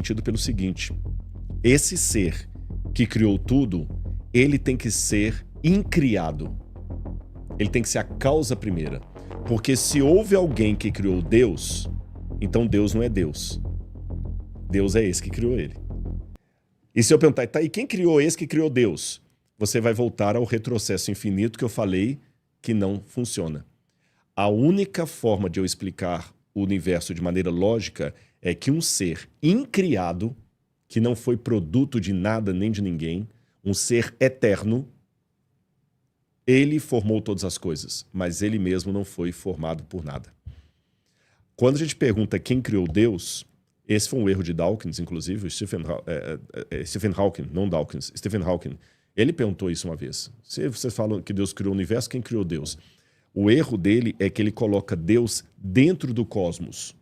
sentido pelo seguinte: esse ser que criou tudo, ele tem que ser incriado. Ele tem que ser a causa primeira. Porque se houve alguém que criou Deus, então Deus não é Deus. Deus é esse que criou ele. E se eu perguntar, tá, e quem criou esse que criou Deus? Você vai voltar ao retrocesso infinito que eu falei que não funciona. A única forma de eu explicar o universo de maneira lógica é que um ser incriado, que não foi produto de nada nem de ninguém, um ser eterno, ele formou todas as coisas, mas ele mesmo não foi formado por nada. Quando a gente pergunta quem criou Deus, esse foi um erro de Dawkins, inclusive, o Stephen Hawking, não Dawkins, Stephen Hawking. Ele perguntou isso uma vez. Se você fala que Deus criou o universo, quem criou Deus? O erro dele é que ele coloca Deus dentro do cosmos.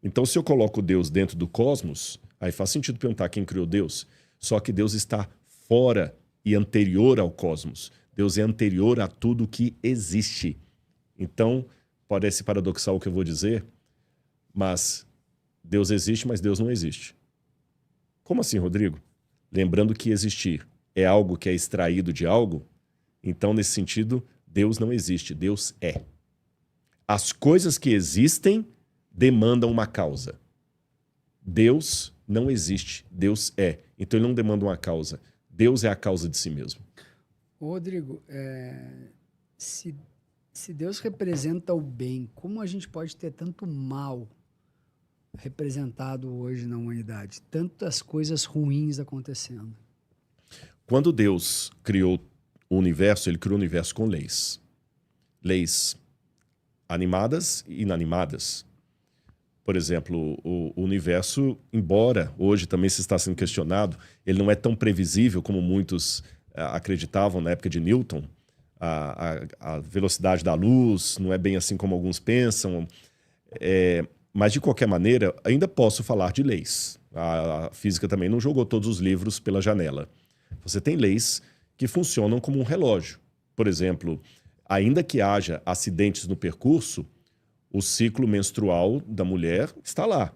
Então, se eu coloco Deus dentro do cosmos, aí faz sentido perguntar quem criou Deus. Só que Deus está fora e anterior ao cosmos. Deus é anterior a tudo que existe. Então, parece paradoxal o que eu vou dizer, mas Deus existe, mas Deus não existe. Como assim, Rodrigo? Lembrando que existir é algo que é extraído de algo, então, nesse sentido, Deus não existe, Deus é. As coisas que existem demandam uma causa. Deus não existe, Deus é. Então ele não demanda uma causa. Deus é a causa de si mesmo. Rodrigo, se Deus representa o bem, como a gente pode ter tanto mal representado hoje na humanidade? Tantas coisas ruins acontecendo. Quando Deus criou o universo, ele criou o universo com leis. Leis animadas e inanimadas. Por exemplo, o universo, embora hoje também se está sendo questionado, ele não é tão previsível como muitos acreditavam na época de Newton. A velocidade da luz não é bem assim como alguns pensam. Mas, de qualquer maneira, ainda posso falar de leis. A física também não jogou todos os livros pela janela. Você tem leis que funcionam como um relógio. Por exemplo, ainda que haja acidentes no percurso, o ciclo menstrual da mulher está lá.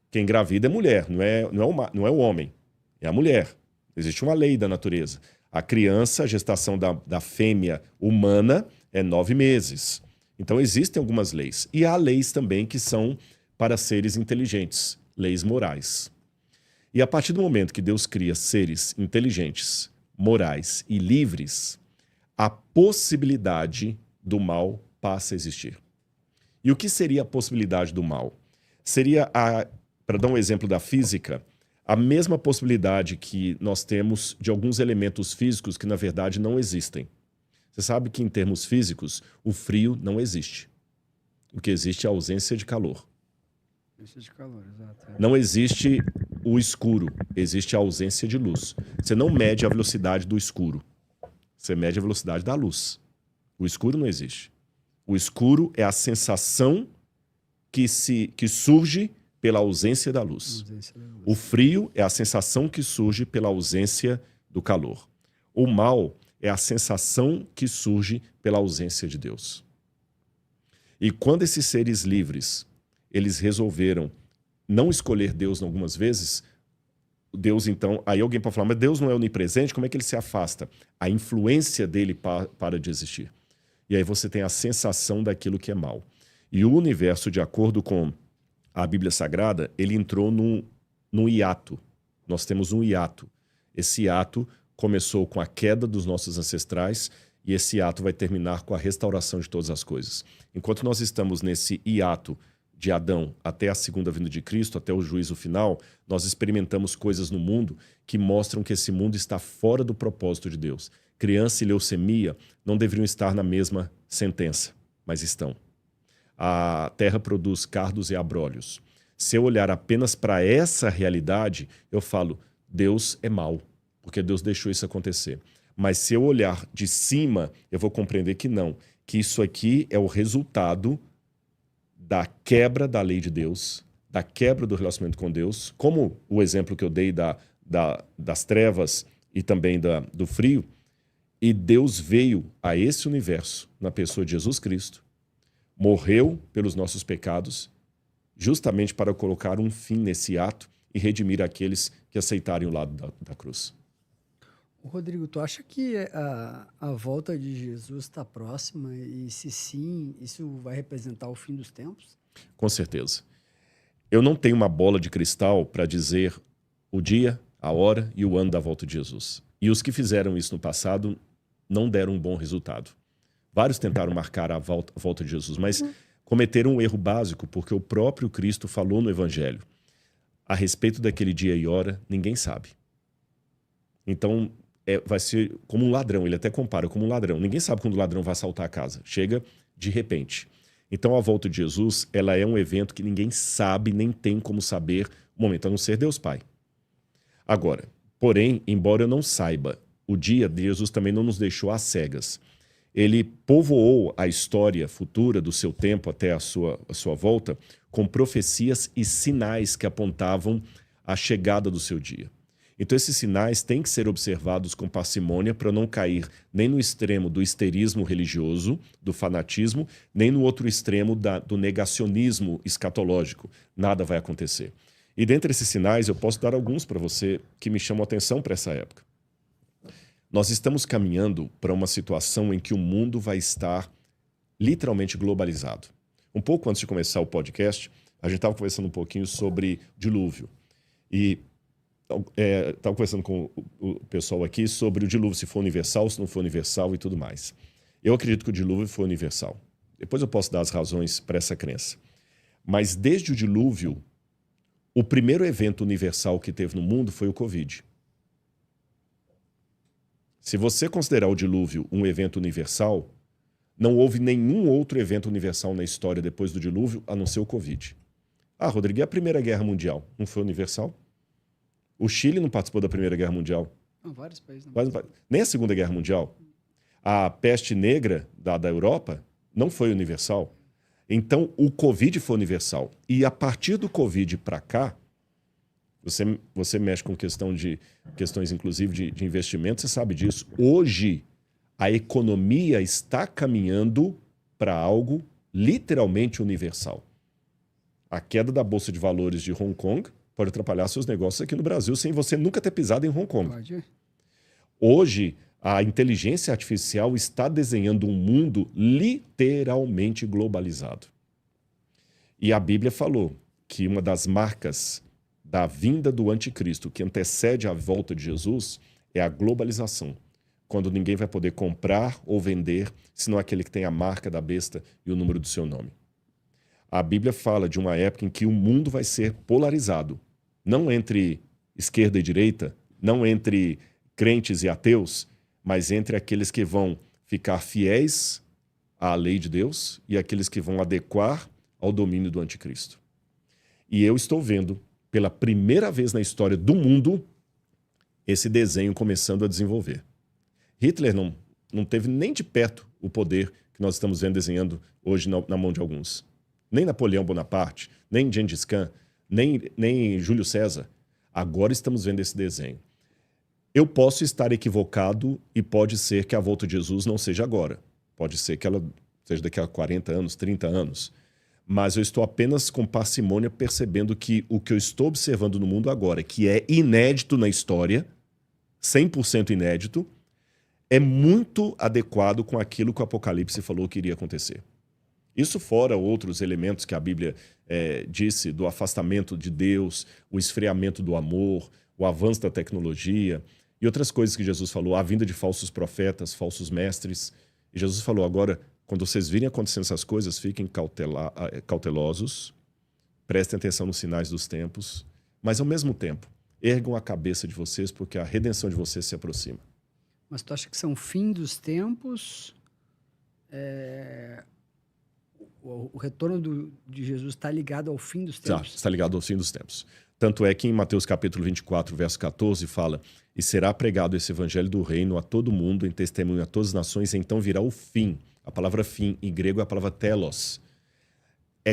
Quem engravida é mulher, não é o homem, é a mulher. Existe uma lei da natureza. A criança, a gestação da fêmea humana é 9 meses. Então existem algumas leis. E há leis também que são para seres inteligentes, leis morais. E a partir do momento que Deus cria seres inteligentes, morais e livres, a possibilidade do mal passa a existir. E o que seria a possibilidade do mal? Seria, para dar um exemplo da física, a mesma possibilidade que nós temos de alguns elementos físicos que, na verdade, não existem. Você sabe que, em termos físicos, o frio não existe. O que existe é a ausência de calor. Ausência de calor, exato. Não existe o escuro, existe a ausência de luz. Você não mede a velocidade do escuro. Você mede a velocidade da luz. O escuro não existe. O escuro é a sensação que surge pela ausência da luz. O frio é a sensação que surge pela ausência do calor. O mal é a sensação que surge pela ausência de Deus. E quando esses seres livres, eles resolveram não escolher Deus algumas vezes, Deus então... Aí alguém pode falar, mas Deus não é onipresente, como é que ele se afasta? A influência dele para de existir. E aí você tem a sensação daquilo que é mal. E o universo, de acordo com a Bíblia Sagrada, ele entrou num hiato. Nós temos um hiato. Esse hiato começou com a queda dos nossos ancestrais e esse hiato vai terminar com a restauração de todas as coisas. Enquanto nós estamos nesse hiato de Adão até a segunda vinda de Cristo, até o juízo final, nós experimentamos coisas no mundo que mostram que esse mundo está fora do propósito de Deus. Criança e leucemia não deveriam estar na mesma sentença, mas estão. A terra produz cardos e abrolhos. Se eu olhar apenas para essa realidade, eu falo, Deus é mau, porque Deus deixou isso acontecer. Mas se eu olhar de cima, eu vou compreender que não, que isso aqui é o resultado da quebra da lei de Deus, da quebra do relacionamento com Deus, como o exemplo que eu dei das trevas e também do frio. E Deus veio a esse universo na pessoa de Jesus Cristo, morreu pelos nossos pecados, justamente para colocar um fim nesse ato e redimir aqueles que aceitarem o lado da cruz. Ô, Rodrigo, tu acha que a volta de Jesus está próxima e, se sim, isso vai representar o fim dos tempos? Com certeza. Eu não tenho uma bola de cristal para dizer o dia, a hora e o ano da volta de Jesus. E os que fizeram isso no passado não deram um bom resultado. Vários tentaram marcar a volta de Jesus, mas cometeram um erro básico, porque o próprio Cristo falou no Evangelho. A respeito daquele dia e hora, ninguém sabe. Então, vai ser como um ladrão. Ele até compara como um ladrão. Ninguém sabe quando o ladrão vai assaltar a casa. Chega de repente. Então, a volta de Jesus, ela é um evento que ninguém sabe, nem tem como saber o momento, a não ser Deus Pai. Agora, porém, embora eu não saiba, o dia de Jesus também não nos deixou às cegas. Ele povoou a história futura do seu tempo até a sua volta com profecias e sinais que apontavam a chegada do seu dia. Então, esses sinais têm que ser observados com parcimônia para não cair nem no extremo do histerismo religioso, do fanatismo, nem no outro extremo do negacionismo escatológico. Nada vai acontecer. E dentre esses sinais, eu posso dar alguns para você que me chamam a atenção para essa época. Nós estamos caminhando para uma situação em que o mundo vai estar literalmente globalizado. Um pouco antes de começar o podcast, a gente estava conversando um pouquinho sobre dilúvio. E estava conversando com o pessoal aqui sobre o dilúvio, se for universal, se não for universal e tudo mais. Eu acredito que o dilúvio foi universal. Depois eu posso dar as razões para essa crença. Mas desde o dilúvio, o primeiro evento universal que teve no mundo foi o Covid. Se você considerar o dilúvio um evento universal, não houve nenhum outro evento universal na história depois do dilúvio, a não ser o Covid. Ah, Rodrigo, e a Primeira Guerra Mundial? Não foi universal? O Chile não participou da Primeira Guerra Mundial. Não, vários países não. Nem a Segunda Guerra Mundial. A peste negra da Europa não foi universal. Então, o Covid foi universal. E a partir do Covid para cá, você mexe com questões, inclusive, de investimento, você sabe disso. Hoje, a economia está caminhando para algo literalmente universal. A queda da Bolsa de Valores de Hong Kong pode atrapalhar seus negócios aqui no Brasil sem você nunca ter pisado em Hong Kong. Pode. Hoje, a inteligência artificial está desenhando um mundo literalmente globalizado. E a Bíblia falou que uma das marcas da vinda do anticristo, que antecede a volta de Jesus, é a globalização. Quando ninguém vai poder comprar ou vender, senão aquele que tem a marca da besta e o número do seu nome. A Bíblia fala de uma época em que o mundo vai ser polarizado. Não entre esquerda e direita, não entre crentes e ateus, mas entre aqueles que vão ficar fiéis à lei de Deus e aqueles que vão adequar ao domínio do anticristo. E eu estou vendo, pela primeira vez na história do mundo, esse desenho começando a desenvolver. Hitler não teve nem de perto o poder que nós estamos vendo desenhando hoje na mão de alguns. Nem Napoleão Bonaparte, nem Gengis Khan, nem Júlio César. Agora estamos vendo esse desenho. Eu posso estar equivocado e pode ser que a volta de Jesus não seja agora. Pode ser que ela seja daqui a 40 anos, 30 anos. Mas eu estou apenas com parcimônia percebendo que o que eu estou observando no mundo agora, que é inédito na história, 100% inédito, é muito adequado com aquilo que o Apocalipse falou que iria acontecer. Isso fora outros elementos que a Bíblia disse do afastamento de Deus, o esfriamento do amor, o avanço da tecnologia e outras coisas que Jesus falou, a vinda de falsos profetas, falsos mestres. E Jesus falou agora, quando vocês virem acontecendo essas coisas, fiquem cautelosos, prestem atenção nos sinais dos tempos, mas ao mesmo tempo, ergam a cabeça de vocês porque a redenção de vocês se aproxima. Mas tu acha que são fim dos tempos? O retorno de Jesus está ligado ao fim dos tempos? Está ligado ao fim dos tempos. Tanto é que em Mateus capítulo 24, verso 14, fala: e será pregado esse evangelho do reino a todo mundo, em testemunho a todas as nações, então virá o fim. A palavra fim, em grego, é a palavra telos.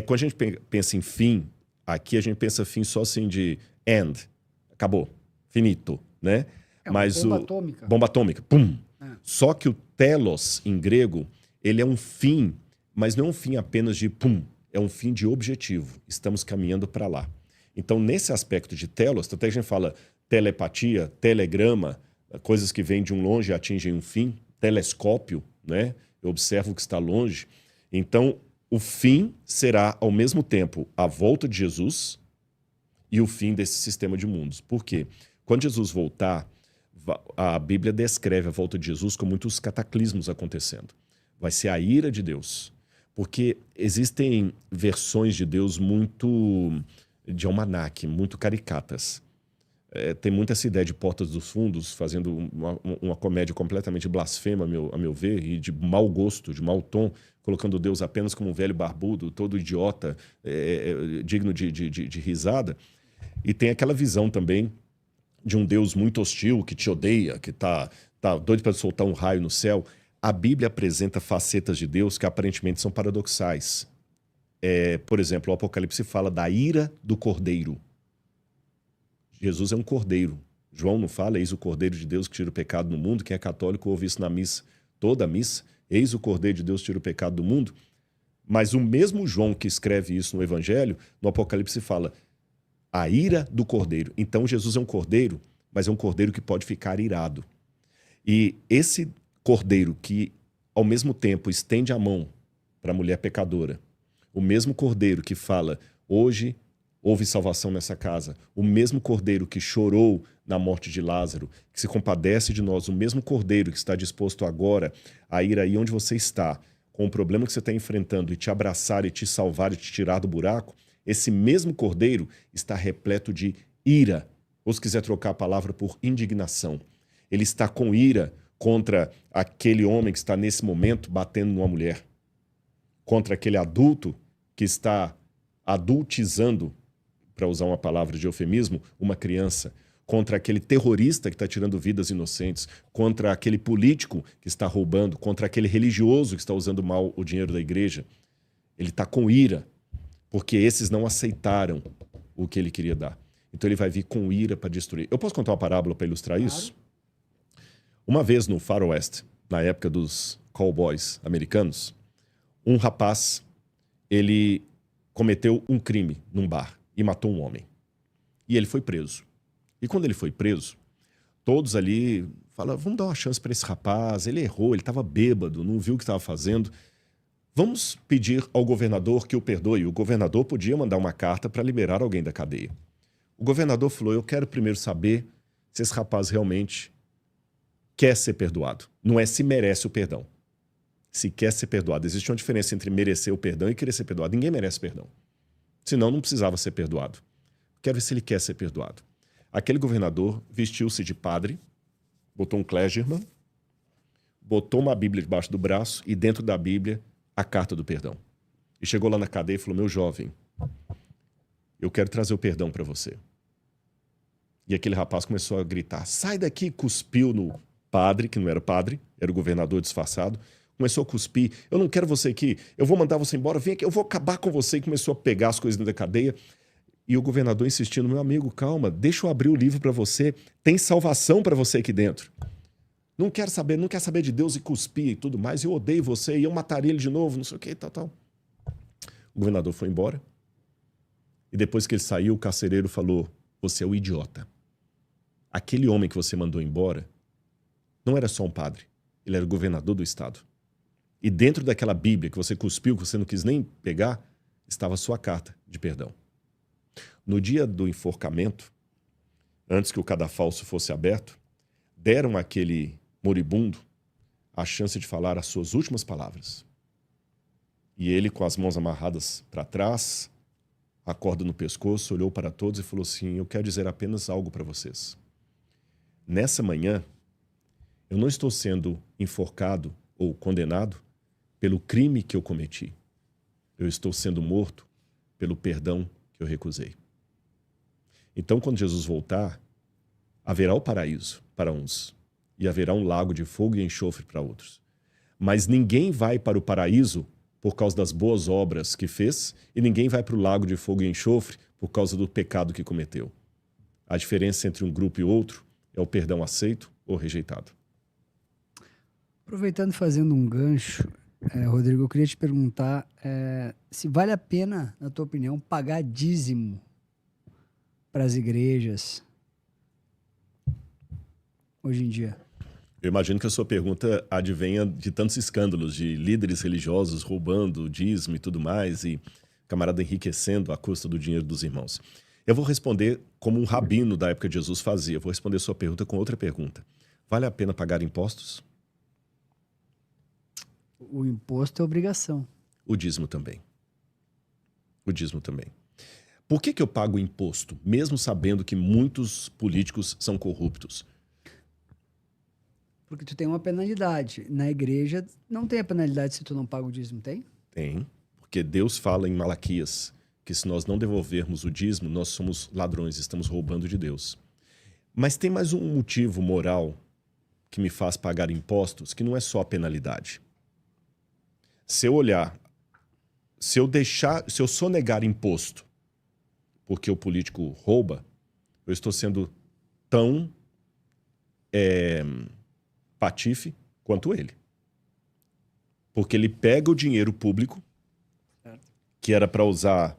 Quando a gente pensa em fim, aqui a gente pensa fim só assim de end, acabou, finito, né? Mas bomba atômica. Bomba atômica, pum! Só que o telos, em grego, ele é um fim, mas não é um fim apenas de pum, é um fim de objetivo. Estamos caminhando para lá. Então, nesse aspecto de telos, até a gente fala telepatia, telegrama, coisas que vêm de um longe e atingem um fim, telescópio, né? Eu observo o que está longe. Então, o fim será, ao mesmo tempo, a volta de Jesus e o fim desse sistema de mundos. Por quê? Quando Jesus voltar, a Bíblia descreve a volta de Jesus com muitos cataclismos acontecendo. Vai ser a ira de Deus. Porque existem versões de Deus muito de almanaque, muito caricatas. Tem muita essa ideia de Portas dos Fundos, fazendo uma comédia completamente blasfema, a meu ver, e de mau gosto, de mau tom, colocando Deus apenas como um velho barbudo, todo idiota, digno de risada. E tem aquela visão também de um Deus muito hostil, que te odeia, que tá doido para soltar um raio no céu. A Bíblia apresenta facetas de Deus que aparentemente são paradoxais. Por exemplo, o Apocalipse fala da ira do Cordeiro. Jesus é um cordeiro. João não fala, eis o Cordeiro de Deus que tira o pecado do mundo. Quem é católico ouve isso na missa, toda a missa. Eis o Cordeiro de Deus que tira o pecado do mundo. Mas o mesmo João que escreve isso no Evangelho, no Apocalipse fala a ira do Cordeiro. Então Jesus é um cordeiro, mas é um cordeiro que pode ficar irado. E esse cordeiro que, ao mesmo tempo, estende a mão para a mulher pecadora, o mesmo cordeiro que fala, hoje houve salvação nessa casa, o mesmo cordeiro que chorou na morte de Lázaro, que se compadece de nós, o mesmo cordeiro que está disposto agora a ir aí onde você está, com o problema que você está enfrentando, e te abraçar, e te salvar, e te tirar do buraco, esse mesmo cordeiro está repleto de ira, ou se quiser trocar a palavra por indignação. Ele está com ira contra aquele homem que está nesse momento batendo numa mulher, contra aquele adulto que está adultizando, para usar uma palavra de eufemismo, uma criança, contra aquele terrorista que está tirando vidas inocentes, contra aquele político que está roubando, contra aquele religioso que está usando mal o dinheiro da igreja. Ele está com ira, porque esses não aceitaram o que ele queria dar. Então ele vai vir com ira para destruir. Eu posso contar uma parábola para ilustrar isso? Uma vez no Far West, na época dos cowboys americanos, um rapaz, ele cometeu um crime num bar e matou um homem. E ele foi preso. E quando ele foi preso, todos ali falaram, vamos dar uma chance para esse rapaz, ele errou, ele estava bêbado, não viu o que estava fazendo. Vamos pedir ao governador que o perdoe. O governador podia mandar uma carta para liberar alguém da cadeia. O governador falou, eu quero primeiro saber se esse rapaz realmente quer ser perdoado. Não é se merece o perdão. Se quer ser perdoado. Existe uma diferença entre merecer o perdão e querer ser perdoado. Ninguém merece perdão. Senão não precisava ser perdoado. Quero ver se ele quer ser perdoado. Aquele governador vestiu-se de padre, botou um clergyman, botou uma Bíblia debaixo do braço e dentro da Bíblia a carta do perdão. E chegou lá na cadeia e falou, meu jovem, eu quero trazer o perdão para você. E aquele rapaz começou a gritar, sai daqui, cuspiu no padre, que não era padre, era o governador disfarçado, começou a cuspir, eu não quero você aqui, eu vou mandar você embora, vem aqui, eu vou acabar com você, e começou a pegar as coisas dentro da cadeia. E o governador insistindo, meu amigo, calma, deixa eu abrir o livro para você, tem salvação para você aqui dentro. Não quer saber de Deus e cuspir e tudo mais, eu odeio você e eu mataria ele de novo, não sei o que, tal. O governador foi embora e depois que ele saiu, o carcereiro falou, você é o idiota. Aquele homem que você mandou embora não era só um padre, ele era o governador do estado. E dentro daquela Bíblia que você cuspiu, que você não quis nem pegar, estava a sua carta de perdão. No dia do enforcamento, antes que o cadafalso fosse aberto, deram àquele moribundo a chance de falar as suas últimas palavras. E ele, com as mãos amarradas para trás, a corda no pescoço, olhou para todos e falou assim, eu quero dizer apenas algo para vocês. Nessa manhã, eu não estou sendo enforcado ou condenado pelo crime que eu cometi. Eu estou sendo morto pelo perdão que eu recusei. Então, quando Jesus voltar, haverá o paraíso para uns e haverá um lago de fogo e enxofre para outros. Mas ninguém vai para o paraíso por causa das boas obras que fez e ninguém vai para o lago de fogo e enxofre por causa do pecado que cometeu. A diferença entre um grupo e outro é o perdão aceito ou rejeitado. Aproveitando e fazendo um gancho, Rodrigo, eu queria te perguntar se vale a pena, na tua opinião, pagar dízimo para as igrejas hoje em dia. Eu imagino que a sua pergunta advenha de tantos escândalos de líderes religiosos roubando dízimo e tudo mais, e camarada enriquecendo à custa do dinheiro dos irmãos. Eu vou responder como um rabino da época de Jesus fazia. Eu vou responder sua pergunta com outra pergunta. Vale a pena pagar impostos? O imposto é obrigação. O dízimo também. O dízimo também. Por que eu pago imposto, mesmo sabendo que muitos políticos são corruptos? Porque tu tem uma penalidade. Na igreja não tem a penalidade se tu não paga o dízimo, tem? Tem, porque Deus fala em Malaquias que se nós não devolvermos o dízimo, nós somos ladrões, estamos roubando de Deus. Mas tem mais um motivo moral que me faz pagar impostos, que não é só a penalidade. Se eu olhar, se eu sonegar imposto porque o político rouba, eu estou sendo tão patife quanto ele. Porque ele pega o dinheiro público, que era para usar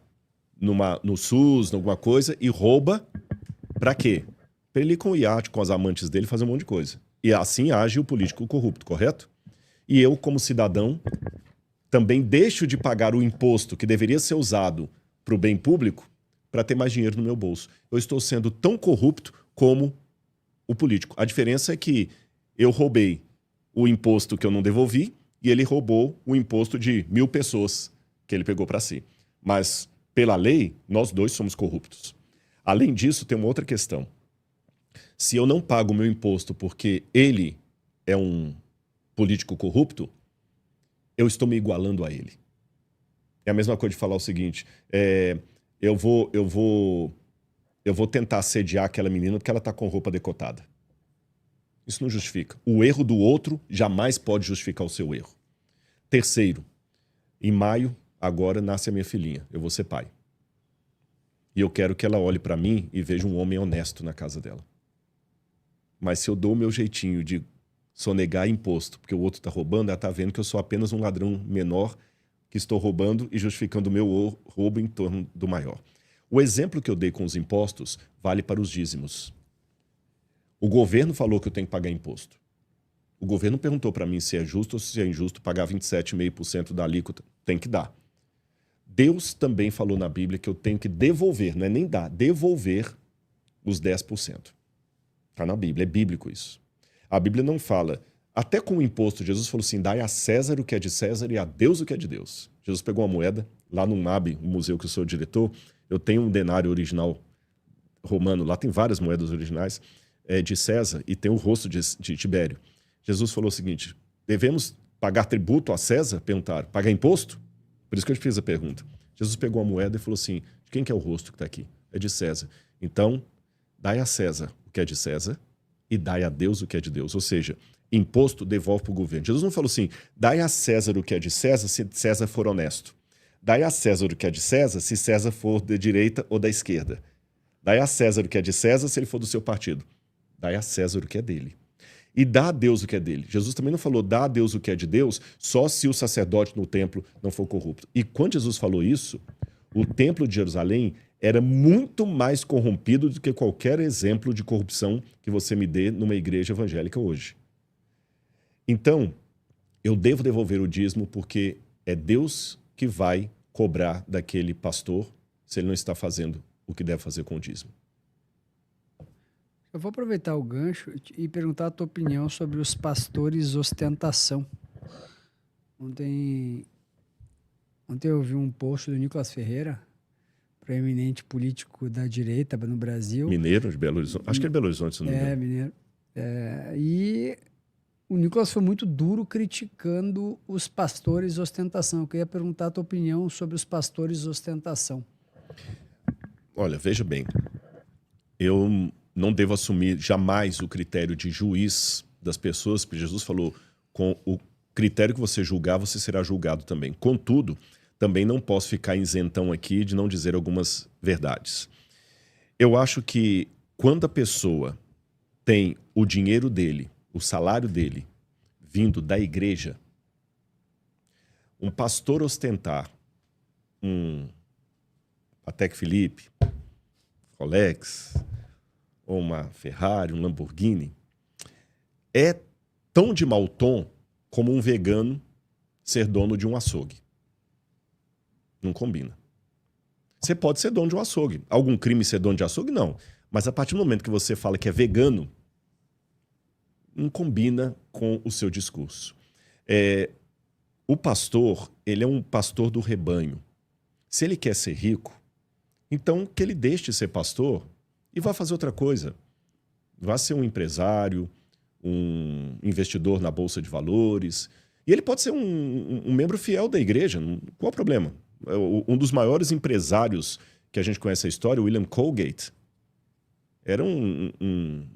no SUS, alguma coisa, e rouba para quê? Para ele ir com o iate, com as amantes dele, fazer um monte de coisa. E assim age o político corrupto, correto? E eu, como cidadão, também deixo de pagar o imposto que deveria ser usado para o bem público para ter mais dinheiro no meu bolso. Eu estou sendo tão corrupto como o político. A diferença é que eu roubei o imposto que eu não devolvi e ele roubou o imposto de 1.000 pessoas que ele pegou para si. Mas, pela lei, nós dois somos corruptos. Além disso, tem uma outra questão. Se eu não pago o meu imposto porque ele é um político corrupto, eu estou me igualando a ele. É a mesma coisa de falar o seguinte, eu vou tentar assediar aquela menina porque ela está com roupa decotada. Isso não justifica. O erro do outro jamais pode justificar o seu erro. Terceiro, em maio, agora nasce a minha filhinha. Eu vou ser pai. E eu quero que ela olhe para mim e veja um homem honesto na casa dela. Mas se eu dou o meu jeitinho de sonegar imposto, porque o outro está roubando, ela está vendo que eu sou apenas um ladrão menor que estou roubando e justificando o meu roubo em torno do maior. O exemplo que eu dei com os impostos vale para os dízimos. O governo falou que eu tenho que pagar imposto. O governo perguntou para mim se é justo ou se é injusto pagar 27,5% da alíquota. Tem que dar. Deus também falou na Bíblia que eu tenho que devolver, não é nem dar, devolver os 10%. Está na Bíblia, é bíblico isso. A Bíblia não fala, até com o imposto, Jesus falou assim, dai a César o que é de César e a Deus o que é de Deus. Jesus pegou uma moeda, lá no MAB, o museu que eu sou diretor, eu tenho um denário original romano, lá tem várias moedas originais, de César e tem o rosto de Tibério. Jesus falou o seguinte, devemos pagar tributo a César? Perguntaram, pagar imposto? Por isso que eu te fiz a pergunta. Jesus pegou a moeda e falou assim, de quem que é o rosto que está aqui? É de César. Então, dai a César o que é de César e dai a Deus o que é de Deus. Ou seja, imposto devolve para o governo. Jesus não falou assim, dai a César o que é de César se César for honesto. Dai a César o que é de César se César for da direita ou da esquerda. Dai a César o que é de César se ele for do seu partido. Dai a César o que é dele. E dá a Deus o que é dele. Jesus também não falou dá a Deus o que é de Deus só se o sacerdote no templo não for corrupto. E quando Jesus falou isso, o templo de Jerusalém era muito mais corrompido do que qualquer exemplo de corrupção que você me dê numa igreja evangélica hoje. Então, eu devo devolver o dízimo porque é Deus que vai cobrar daquele pastor se ele não está fazendo o que deve fazer com o dízimo. Eu vou aproveitar o gancho e perguntar a tua opinião sobre os pastores ostentação. Ontem eu vi um post do Nicolas Ferreira, proeminente político da direita no Brasil. Mineiro de Belo Horizonte. Acho que é Belo Horizonte, se não me engano. Mineiro. E o Nicolas foi muito duro criticando os pastores ostentação. Eu queria perguntar a tua opinião sobre os pastores ostentação. Olha, veja bem. Eu não devo assumir jamais o critério de juiz das pessoas, porque Jesus falou, com o critério que você julgar, você será julgado também. Contudo, também não posso ficar isentão aqui de não dizer algumas verdades. Eu acho que quando a pessoa tem o dinheiro dele, o salário dele, vindo da igreja, Um pastor ostentar um Patek Philippe, Rolex, ou uma Ferrari, um Lamborghini, é tão de mau tom como um vegano ser dono de um açougue. Não combina. Você pode ser dono de um açougue. Algum crime ser dono de açougue? Não. Mas a partir do momento que você fala que é vegano, não combina com o seu discurso. O pastor, ele é um pastor do rebanho. Se ele quer ser rico, então que ele deixe de ser pastor e vá fazer outra coisa. Vá ser um empresário, um investidor na Bolsa de Valores. E ele pode ser um membro fiel da igreja. Qual o problema? Um dos maiores empresários que a gente conhece a história, William Colgate, era um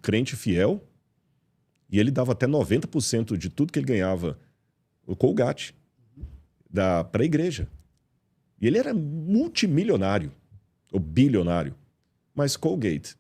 crente fiel e ele dava até 90% de tudo que ele ganhava, o Colgate, para a igreja. E ele era multimilionário, ou bilionário. Mas Colgate